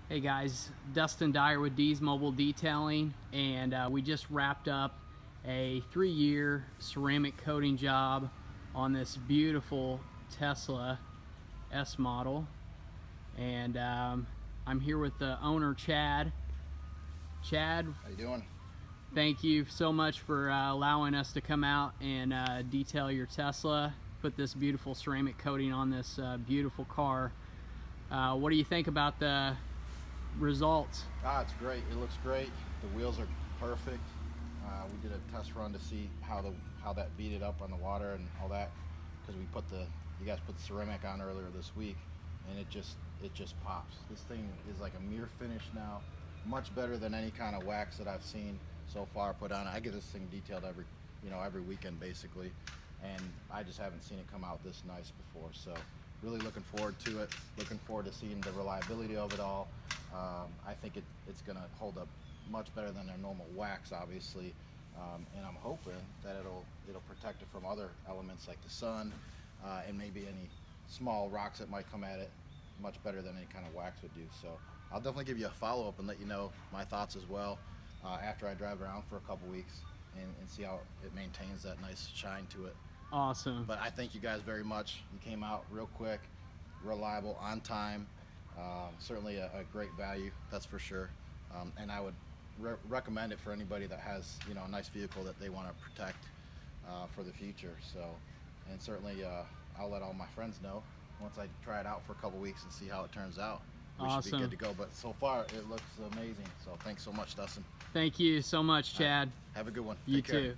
Hey guys, Dustin Dyer with D's Mobile Detailing, and we just wrapped up a 3-year ceramic coating job on this beautiful Tesla S model. And I'm here with the owner, Chad. Chad, How you doing? thank you so much for allowing us to come out and detail your Tesla, put this beautiful ceramic coating on this beautiful car. What do you think about the results? It's great. It looks great. The wheels are perfect. We did a test run to see how that beat it up on the water and all that, because you guys put the ceramic on earlier this week, and it just pops. This thing is like a mirror finish now, much better than any kind of wax that I've seen so far put on. I get this thing detailed every weekend basically, and I just haven't seen it come out this nice before. So really looking forward to it. Looking forward to seeing the reliability of it all. I think it's going to hold up much better than their normal wax, obviously, and I'm hoping that it'll protect it from other elements like the sun and maybe any small rocks that might come at it much better than any kind of wax would do. So I'll definitely give you a follow-up and let you know my thoughts as well after I drive around for a couple weeks and see how it maintains that nice shine to it. Awesome. But I thank you guys very much. You came out real quick, reliable, on time. Certainly a great value, that's for sure. And I would recommend it for anybody that has a nice vehicle that they want to protect for the future. So, and certainly I'll let all my friends know once I try it out for a couple weeks and see how it turns out. We should be Awesome. good to go. But so far it looks amazing. So thanks so much, Dustin. Thank you so much, Chad. Have a good one. You Take care. too.